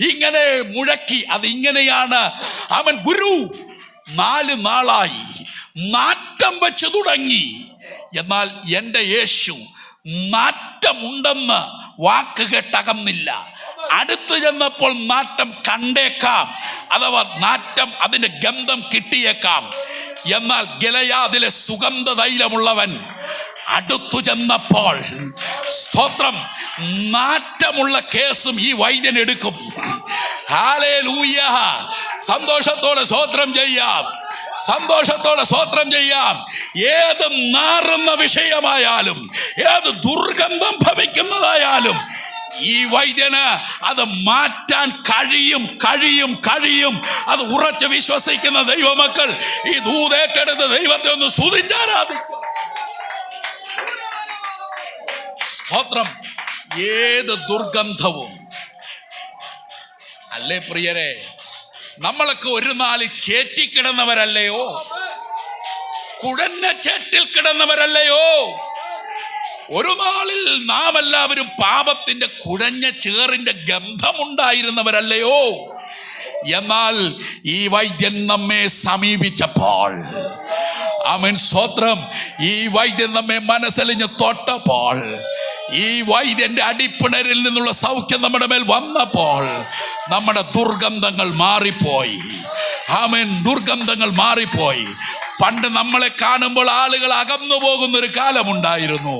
ഇങ്ങനെ മുഴക്കി. അത് ഇങ്ങനെയാണ്, അവൻ ഗുരു 4 നാളായി നാറ്റം വെച്ചു തുടങ്ങി. എന്നാൽ എൻ്റെ യേശു നാറ്റമുണ്ടെന്ന് വാക്ക് കേട്ടകന്നില്ല. അടുത്തു ചെന്നപ്പോൾ നാറ്റം കണ്ടേക്കാം, അഥവാ നാറ്റം അതിന്റെ ഗന്ധം കിട്ടിയേക്കാം. എന്നാൽ ഗിലെയാദിലെ സുഗന്ധ തൈലമുള്ളവൻ അടുത്തു ചെന്നപ്പോൾ സ്തോത്രം നാറ്റമുള്ള കേസും ഈ വൈദ്യൻ എടുക്കും. ഹല്ലേലൂയ! സന്തോഷത്തോടെ സ്തോത്രം ചെയ്യാം, സന്തോഷത്തോടെ സ്തോത്രം ചെയ്യാം. ഏത് നാറുന്ന വിഷയമായാലും, ഏത് ദുർഗന്ധം ഭവിക്കുന്നതായാലും ഈ വൈദ്യന് അത് മാറ്റാൻ കഴിയും. അത് ഉറച്ചു വിശ്വസിക്കുന്ന ദൈവമക്കൾ ഈ ദൂതേറ്റെടുത്ത് ദൈവത്തെ ഒന്ന് സ്തുതിച്ചാരാധിക്കും. സ്തോത്രം. ഏത് ദുർഗന്ധവും അല്ലേ പ്രിയരെ, നമ്മളൊക്കെ ഒരു നാല് ചേറ്റിക്കിടന്നവരല്ലയോ, കുഴഞ്ഞ ചേറ്റിൽ കിടന്നവരല്ലയോ. ഒരു നാളിൽ നാം എല്ലാവരും പാപത്തിന്റെ കുഴഞ്ഞ ചേറിന്റെ ഗന്ധമുണ്ടായിരുന്നവരല്ലയോ. എന്നാൽ ഈ വൈദ്യൻ നമ്മെ സമീപിച്ചപ്പോൾ, ആമേൻ സ്തോത്രം, ഈ വൈദ്യൻ നമ്മെ മനസ്സലിഞ്ഞ് തൊട്ടപ്പോൾ, ഈ വൈദ്യന്റെ അടിപ്പിണരിൽ നിന്നുള്ള സൗഖ്യം നമ്മുടെ മേൽ വന്നപ്പോൾ നമ്മുടെ ദുർഗന്ധങ്ങൾ മാറിപ്പോയി. ആമേൻ, ദുർഗന്ധങ്ങൾ മാറിപ്പോയി. പണ്ട് നമ്മളെ കാണുമ്പോൾ ആളുകൾ അകന്നു പോകുന്ന ഒരു കാലമുണ്ടായിരുന്നു.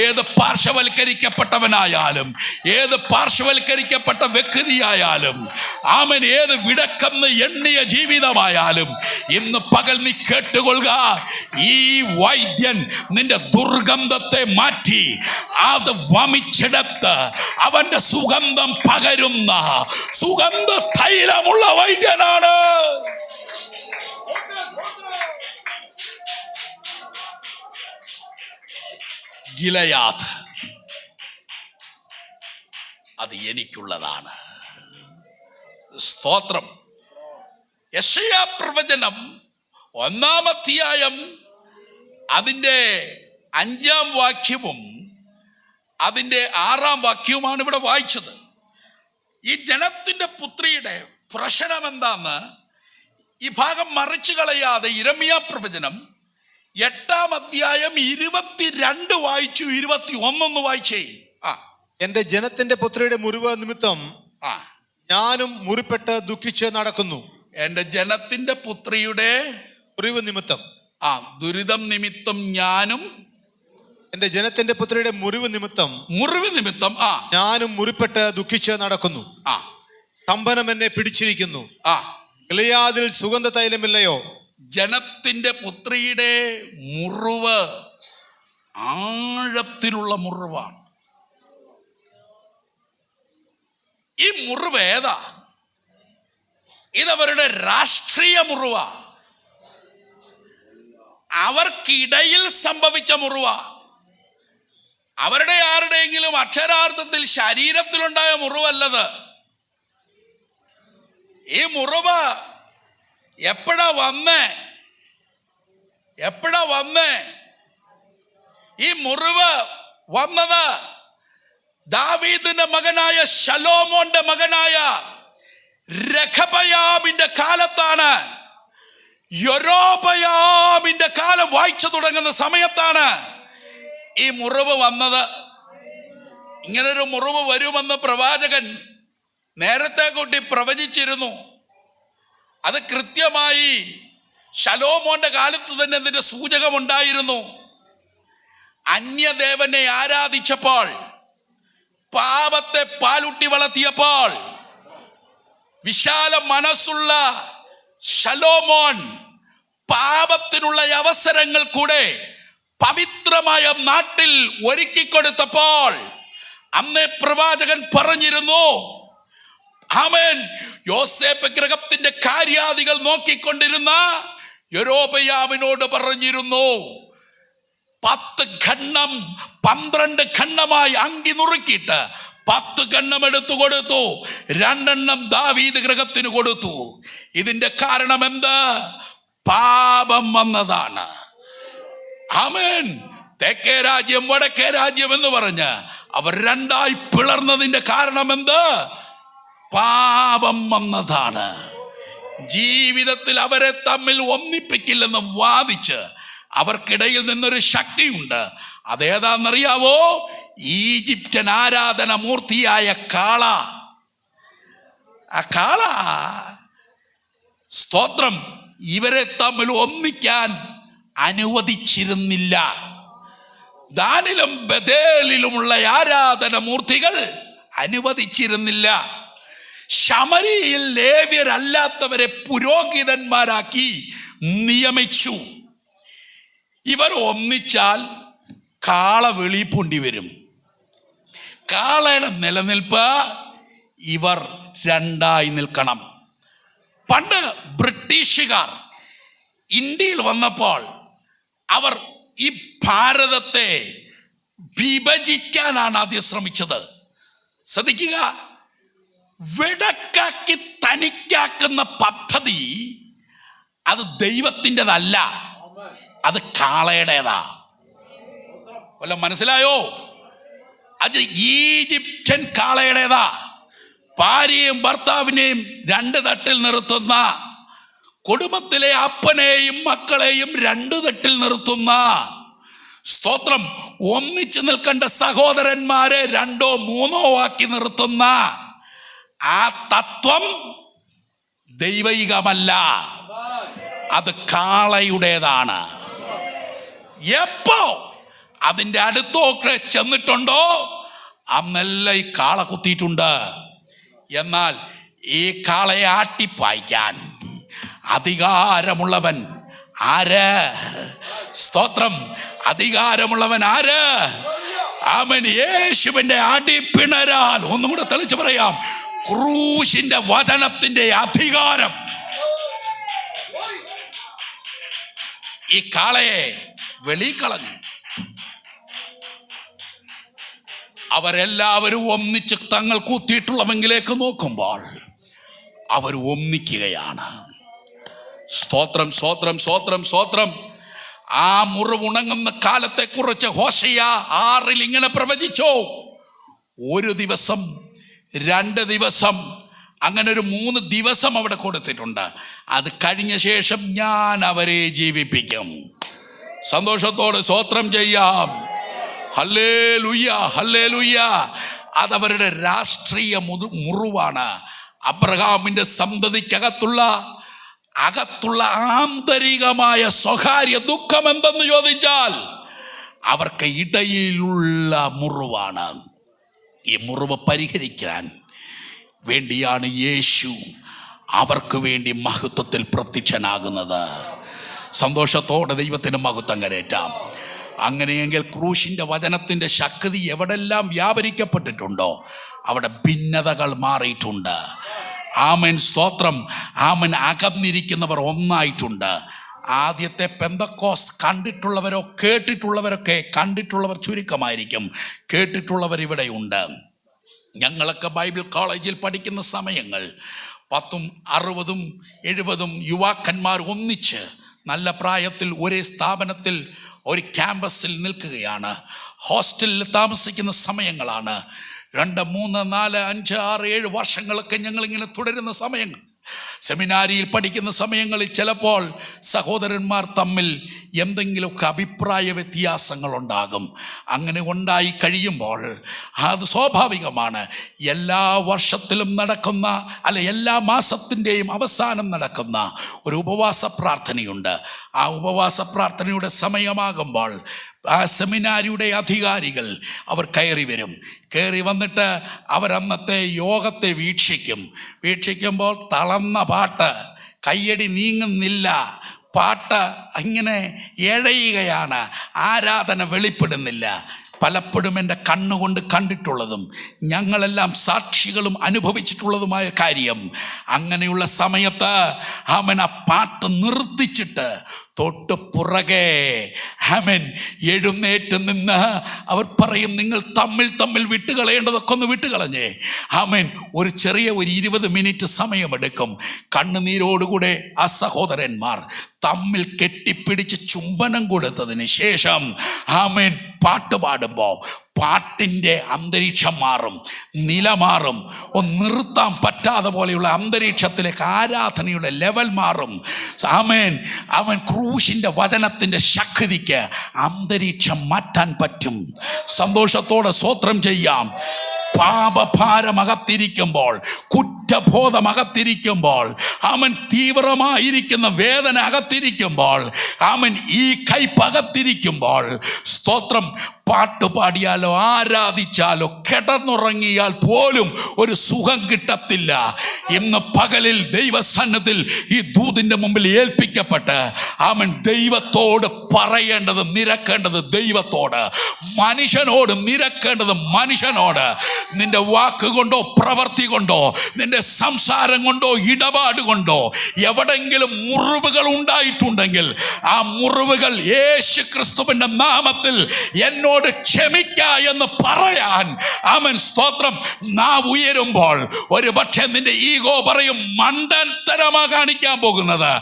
ഏത് പാർശ്വവൽക്കരിക്കപ്പെട്ടവനായാലും, ഏത് പാർശ്വവൽക്കരിക്കപ്പെട്ട വ്യക്തിയായാലും, ആമൻ ഏത് വിടക്കെന്ന് എണ്ണിയ ജീവിതമായാലും, ഇന്ന് പകൽ നീ കേട്ടുകൊള്ളുക, ഈ വൈദ്യൻ നിന്റെ ദുർഗന്ധത്തെ മാറ്റി അത് വമിച്ചെടുത്ത് അവന്റെ സുഗന്ധം പകരുന്ന സുഗന്ധ തൈലമുള്ള വൈദ്യനാണ്. ഗിലെയാദ് അത് എനിക്കുള്ളതാണ്. സ്തോത്രം. യെശയ്യാ പ്രവചനം 1-ാം അധ്യായം അതിൻ്റെ 5-ാം വാക്യവും അതിൻ്റെ 6-ാം വാക്യവുമാണ് ഇവിടെ വായിച്ചത്. ഈ ജനത്തിന്റെ പുത്രിയുടെ പ്രശ്നം എന്താന്ന് ഈ ഭാഗം മറിച്ചു കളയാതെ യിരെമ്യാ പ്രവചനം 8-ാം അധ്യായം 22 വായിച്ചു, 21 വായിച്ചേ. എന്റെ ജനത്തിന്റെ പുത്രിയുടെ മുറിവ് നിമിത്തം ഞാനും മുറിപ്പെട്ട് ദുഃഖിച്ച് നടക്കുന്നു. എന്റെ ജനത്തിന്റെ പുത്രിയുടെ മുറിവ് നിമിത്തം, ദുരിതം നിമിത്തം ഞാനും, എന്റെ ജനത്തിന്റെ പുത്രിയുടെ മുറിവ് നിമിത്തം ഞാനും മുറിപ്പെട്ട് ദുഃഖിച്ച് നടക്കുന്നു. സ്തംഭനം എന്നെ പിടിച്ചിരിക്കുന്നു. ഗിലെയാദിൽ സുഗന്ധ തൈലമില്ലയോ? ജനത്തിന്റെ പുത്രിയുടെ മുറിവ് ആഴത്തിലുള്ള മുറിവാണ്. ഈ മുറിവ് ഏതാ? ഇതവരുടെ രാഷ്ട്രീയ മുറിവ, അവർക്കിടയിൽ സംഭവിച്ച മുറിവ. അവരുടെ ആരുടെയെങ്കിലും അക്ഷരാർത്ഥത്തിൽ ശരീരത്തിലുണ്ടായ മുറിവല്ലത്. ഈ മുറിവ് എപ്പോഴാ വന്നേ? ഈ മുറിവ് വന്നത് ദാവീദിന്റെ മകനായ ശലോമോന്റെ മകനായ രഖബയാമിന്റെ കാലത്താണ്. യൊരോബയാമിന്റെ കാലം വായിച്ചു തുടങ്ങുന്ന സമയത്താണ് ഈ മുറിവ് വന്നത്. ഇങ്ങനൊരു മുറിവ് വരുമെന്ന് പ്രവാചകൻ നേരത്തെ കൂട്ടി പ്രവചിച്ചിരുന്നു. അത് കൃത്യമായി ശലോമോന്റെ കാലത്ത് തന്നെ അതിന്റെ സൂചകമുണ്ടായിരുന്നു. അന്യദേവനെ ആരാധിച്ചപ്പോൾ, പാപത്തെ പാലുട്ടി വളർത്തിയപ്പോൾ, വിശാല മനസ്സുള്ള ശലോമോൻ പാപത്തിനുള്ള അവസരങ്ങൾ കൂടെ പവിത്രമായ നാട്ടിൽ ഒരുക്കിക്കൊടുത്തപ്പോൾ അന്നേ പ്രവാചകൻ പറഞ്ഞിരുന്നു, ആമേൻ, യോസേപ്പ് ഗൃഹത്തിന്റെ കാര്യാദികൾ നോക്കിക്കൊണ്ടിരുന്ന യൊരോബയാമിനോട് പറഞ്ഞിരുന്നു, 10 ഖണ്ഡം 12 ഖണ്ഡമായി അങ്കി നുറുക്കിയിട്ട് 10 ഖണ്ഡം എടുത്തു കൊടുത്തു. 2 എണ്ണം ദാവീദ് ഗൃഹത്തിന് കൊടുത്തു. ഇതിന്റെ കാരണം എന്ത്? പാപം വന്നതാണ്. ആമേൻ. തെക്കേ രാജ്യം വടക്കേ രാജ്യം എന്ന് പറഞ്ഞ് അവർ 2ആയി പിളർന്നതിന്റെ കാരണം എന്ത്? പാപം വന്നതാണ്. ജീവിതത്തിൽ അവരെ തമ്മിൽ ഒന്നിപ്പിക്കില്ലെന്ന് വാദിച്ച് അവർക്കിടയിൽ നിന്നൊരു ശക്തിയുണ്ട്. അതേതാണെന്നറിയാവോ? ഈജിപ്ഷ്യൻ ആരാധന മൂർത്തിയായ കാള. ആ കാള, സ്തോത്രം, ഇവരെ തമ്മിൽ ഒന്നിക്കാൻ അനുവദിച്ചിരുന്നില്ല. ദാനിലും ബഥേലിലുമുള്ള ആരാധന മൂർത്തികൾ അനുവദിച്ചിരുന്നില്ല. ശമരിയിൽ ലേവ്യരല്ലാത്തവരെ പുരോഹിതന്മാരാക്കി നിയമിച്ചു. ഇവർ ഒന്നിച്ചാൽ കാള വെളിപ്പൊണ്ടി വരും. കാളയുടെ നിലനിൽപ്പ് ഇവർ 2ആയി നിൽക്കണം. പണ്ട് ബ്രിട്ടീഷുകാർ ഇന്ത്യയിൽ വന്നപ്പോൾ അവർ ഈ ഭാരതത്തെ വിഭജിക്കാനാണ് ആദ്യം ശ്രമിച്ചത്. ശ്രദ്ധിക്കുക, വെടക്കാക്കി തനിക്കാക്കുന്ന പദ്ധതി അത് ദൈവത്തിൻ്റെതല്ല, അത് കാളയുടേതാ. വല്ല മനസ്സിലായോ? അത് ഈജിപ്ഷ്യൻ കാളയുടേതാ. ഭാര്യയും ഭർത്താവിനെയും 2 തട്ടിൽ നിർത്തുന്ന, കുടുംബത്തിലെ അപ്പനെയും മക്കളെയും 2 തട്ടിൽ നിർത്തുന്ന, സ്തോത്രം, ഒന്നിച്ചു നിൽക്കേണ്ട സഹോദരന്മാരെ 2ഓ 3ഓ ആക്കി നിർത്തുന്ന ആ തത്വം ദൈവികമല്ല, അത് കാളയുടേതാണ്. എപ്പോ അതിൻ്റെ അടുത്തൊക്കെ ചെന്നിട്ടുണ്ടോ അന്നെല്ലാം ഈ കാള കുത്തിയിട്ടുണ്ട്. എന്നാൽ ഈ കാളയെ ആട്ടിപ്പായിക്കാൻ അധികാരമുള്ളവൻ ആര്? സ്തോത്രം, അധികാരമുള്ളവൻ ആര്? അവൻ യേശുവിന്റെ അടിപ്പിണരാൽ, ഒന്നും കൂടെ തെളിച്ച് പറയാം, ക്രൂശിന്റെ വചനത്തിന്റെ അധികാരം ഈ കാളയെ വെളിക്കളഞ്ഞു. അവരെല്ലാവരും ഒന്നിച്ച് തങ്ങൾ കുത്തിയിട്ടുള്ളവെങ്കിലേക്ക് നോക്കുമ്പോൾ അവർ ഒന്നിക്കുകയാണ്. സ്തോത്രം, സ്തോത്രം, സ്തോത്രം, സ്തോത്രം. ആ മുറിവുണങ്ങുന്ന കാലത്തെ കുറിച്ച് ഹോശയ്യ 6 ഇങ്ങനെ പ്രവചിച്ചു. 1 ദിവസം, 2 ദിവസം, അങ്ങനെ ഒരു 3 ദിവസം അവിടെ കൊടുത്തിട്ടുണ്ട്. അത് കഴിഞ്ഞ ശേഷം ഞാൻ അവരെ ജീവിപ്പിക്കും. സന്തോഷത്തോടെ സ്തോത്രം ചെയ്യാം. Hallelujah, hallelujah. അതവരുടെ രാഷ്ട്രീയ മുറിവാണ്. അബ്രഹാമിന്റെ സന്തതിക്കകത്തുള്ള ആന്തരികമായ സ്വകാര്യ ദുഃഖം എന്തെന്ന് ചോദിച്ചാൽ അവർക്ക് ഇടയിലുള്ള മുറിവാണ്. ഈ മുറിവ് പരിഹരിക്കാൻ വേണ്ടിയാണ് യേശു അവർക്ക് വേണ്ടി മഹത്വത്തിൽ പ്രത്യക്ഷനാകുന്നത്. സന്തോഷത്തോടെ ദൈവത്തിന് മഹത്വം കരേറ്റാം. അങ്ങനെയെങ്കിൽ ക്രൂശിൻ്റെ വചനത്തിൻ്റെ ശക്തി എവിടെല്ലാം വ്യാപരിക്കപ്പെട്ടിട്ടുണ്ടോ അവിടെ ഭിന്നതകൾ മാറിയിട്ടുണ്ട്. ആമേൻ, സ്തോത്രം. ആമേൻ, അകന്നിരിക്കുന്നവർ ഒന്നായിട്ടുണ്ട്. ആദ്യത്തെ പെന്തക്കോസ്ത് കണ്ടിട്ടുള്ളവരോ കേട്ടിട്ടുള്ളവരൊക്കെ, കണ്ടിട്ടുള്ളവർ ചുരുക്കമായിരിക്കും, കേട്ടിട്ടുള്ളവർ ഇവിടെയുണ്ട്. ഞങ്ങളൊക്കെ ബൈബിൾ കോളേജിൽ പഠിക്കുന്ന സമയങ്ങൾ 10, 60, 70 യുവാക്കന്മാർ ഒന്നിച്ച് നല്ല പ്രായത്തിൽ ഒരേ സ്ഥാപനത്തിൽ ഒരു ക്യാമ്പസിൽ നിൽക്കുകയാണ്. ഹോസ്റ്റലിൽ താമസിക്കുന്ന സമയങ്ങളാണ്. 2, 3, 4, 5, 6, 7 വർഷങ്ങളൊക്കെ ഞങ്ങളിങ്ങനെ തുടരുന്ന സമയങ്ങൾ. സെമിനാരിയിൽ പഠിക്കുന്ന സമയങ്ങളിൽ ചിലപ്പോൾ സഹോദരന്മാർ തമ്മിൽ എന്തെങ്കിലുമൊക്കെ അഭിപ്രായ വ്യത്യാസങ്ങളുണ്ടാകും. അങ്ങനെ ഉണ്ടായി കഴിയുമ്പോൾ അത് സ്വാഭാവികമാണ്. എല്ലാ വർഷത്തിലും നടക്കുന്ന, എല്ലാ മാസത്തിൻ്റെയും അവസാനം നടക്കുന്ന ഒരു ഉപവാസ പ്രാർത്ഥനയുണ്ട്. ആ ഉപവാസ പ്രാർത്ഥനയുടെ സമയമാകുമ്പോൾ ആ സെമിനാരിയുടെ അധികാരികൾ അവർ കയറി വരും. കയറി വന്നിട്ട് അവരന്നത്തെ യോഗത്തെ വീക്ഷിക്കുമ്പോൾ തളർന്ന പാട്ട്, കയ്യടി നീങ്ങുന്നില്ല, പാട്ട് ഇങ്ങനെ എഴയുകയാണ്, ആരാധന വെളിപ്പെടുന്നില്ല. പലപ്പോഴും എൻ്റെ കണ്ണുകൊണ്ട് കണ്ടിട്ടുള്ളതും ഞങ്ങളെല്ലാം സാക്ഷികളും അനുഭവിച്ചിട്ടുള്ളതുമായ കാര്യം. അങ്ങനെയുള്ള സമയത്ത് അവൻ ആ പാട്ട് നിർത്തിച്ചിട്ട് തൊട്ട് പുറകെ അവൻ എഴുന്നേറ്റ് നിന്ന് അവർ പറയും, നിങ്ങൾ തമ്മിൽ വിട്ടുകളയേണ്ടതൊക്കെ ഒന്ന് വിട്ടുകളഞ്ഞേ. അവൻ ഒരു ചെറിയ 20 മിനിറ്റ് സമയമെടുക്കും. കണ്ണുനീരോടുകൂടെ ആ സഹോദരന്മാർ തമ്മിൽ കെട്ടിപ്പിടിച്ച് ചുംബനം കൊടുത്തതിന് ശേഷം ആമേൻ പാട്ട് പാടുമ്പോൾ പാട്ടിൻ്റെ അന്തരീക്ഷം മാറും, നില മാറും. നിർത്താൻ പറ്റാതെ പോലെയുള്ള അന്തരീക്ഷത്തിലേക്ക് ആരാധനയുടെ ലെവൽ മാറും. ആമേൻ. അവൻ ക്രൂശിൻ്റെ വചനത്തിൻ്റെ ശക്തിക്ക് അന്തരീക്ഷം മാറ്റാൻ പറ്റും. സന്തോഷത്തോടെ സ്തോത്രം ചെയ്യാം. പാപഭാരമകത്തിരിക്കുമ്പോൾ, കുറ്റബോധമകത്തിരിക്കുമ്പോൾ, അവൻ തീവ്രമായിരിക്കുന്ന വേദന അകത്തിരിക്കുമ്പോൾ, അവൻ ഈ കൈപ്പകത്തിരിക്കുമ്പോൾ, സ്തോത്രം, പാട്ട് പാടിയാലോ ആരാധിച്ചാലോ കിടന്നുറങ്ങിയാൽ പോലും ഒരു സുഖം കിട്ടത്തില്ല. ഇന്ന് പകലിൽ ദൈവസന്നിധിയിൽ ഈ ദൂതിൻ്റെ മുമ്പിൽ ഏൽപ്പിക്കപ്പെട്ട് അവൻ ദൈവത്തോട് പറയേണ്ടത്, നിരക്കേണ്ടത് ദൈവത്തോട്, മനുഷ്യനോട് നിരക്കേണ്ടത് മനുഷ്യനോട്. നിന്റെ വാക്കുകൊണ്ടോ പ്രവൃത്തി കൊണ്ടോ നിന്റെ സംസാരം കൊണ്ടോ ഇടപാട് കൊണ്ടോ എവിടെങ്കിലും മുറിവുകൾ ഉണ്ടായിട്ടുണ്ടെങ്കിൽ ആ മുറിവുകൾ യേശു ക്രിസ്തുവിന്റെ നാമത്തിൽ എന്നോട് ക്ഷമിക്ക എന്ന് പറയാൻ അവൻ, സ്തോത്രം, നാവ് ഉയരുമ്പോൾ ഒരു പക്ഷേ നിന്റെ ഈഗോ പറയും മണ്ടത്തരമാ കാണിക്കാൻ പോകുന്നത്.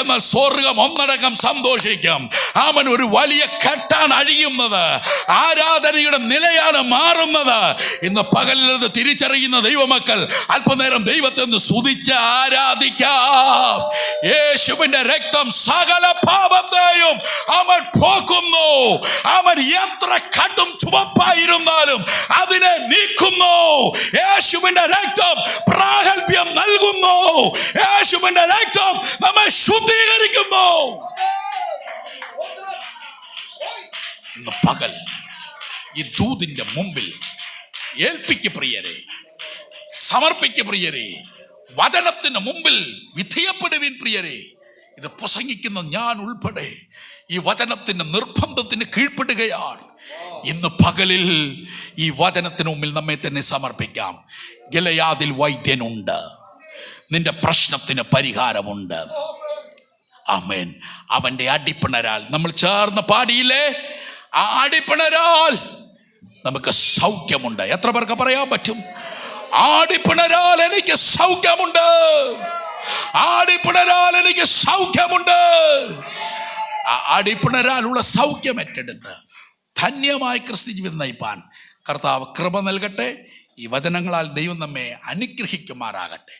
എന്നാൽ സ്വർഗം ഒന്നടങ്കം സന്തോഷിക്കും. അവൻ ഒരു വലിയ കെട്ടാൻ അഴിയുന്നത്, ആരാധനയുടെ നിലയാണ് മാറുന്നത്. ഇന്ന് പകലിൽ തിരിച്ചറിയുന്ന ദൈവമക്കൾ അല്പനേരം ദൈവത്തെ ഒന്ന് സ്തുതിച്ച് ആരാധിക്കാം. യേശുവിന്റെ രക്തം സകല പാപത്തെയും അവൻ പോക്കുന്നു. അവൻ എത്ര കടും ചുവപ്പായിരുന്നാലും അതിനെ നീക്കുന്നു. യേശുവിന്റെ രക്തം പ്രാഗൽഭ്യം നൽകുന്നു. യേശുവിന്റെ രക്തം നമ്മെ ശുദ്ധീകരിക്കുന്നു. ഇന്ന് പകൽ ഈ ദൂതിന്റെ മുമ്പിൽ ഏൽപ്പിക്ക് പ്രിയരെ, സമർപ്പിക്ക് പ്രിയരെ, വചനത്തിന് മുമ്പിൽ വിധേയപ്പെടുവിൻ പ്രിയരെ. ഇത് പ്രസംഗിക്കുന്ന ഞാൻ ഉൾപ്പെടെ ഈ വചനത്തിന്റെ നിർബന്ധത്തിന് കീഴ്പ്പെടുകയാണ്. ഇന്ന് പകലിൽ ഈ വചനത്തിന് മുമ്പിൽ നമ്മെ തന്നെ സമർപ്പിക്കാം. ഗിലെയാദിൽ വൈദ്യനുണ്ട്, നിന്റെ പ്രശ്നത്തിന് പരിഹാരമുണ്ട്. ആമേൻ. അവന്റെ അടിപ്പിണരാൽ, നമ്മൾ ചേർന്ന് പാടിയില്ലേ, ആ അടിപ്പിണരാൽ നമുക്ക് സൗഖ്യമുണ്ട്. എത്ര പേർക്ക് പറയാൻ പറ്റും? ആടിപ്പിണരാൽ എനിക്ക് സൗഖ്യമുണ്ട്, ആടിപ്പിണരാൽ എനിക്ക് സൗഖ്യമുണ്ട്. ആ ആടിപ്പിണരാലുള്ള സൗഖ്യം ഏറ്റെടുത്ത് ധന്യമായി ക്രിസ്തു ജീവിതം നയിപ്പാൻ കർത്താവ് കൃപ നൽകട്ടെ. ഈ വചനങ്ങളാൽ ദൈവം നമ്മെ അനുഗ്രഹിക്കുമാറാകട്ടെ.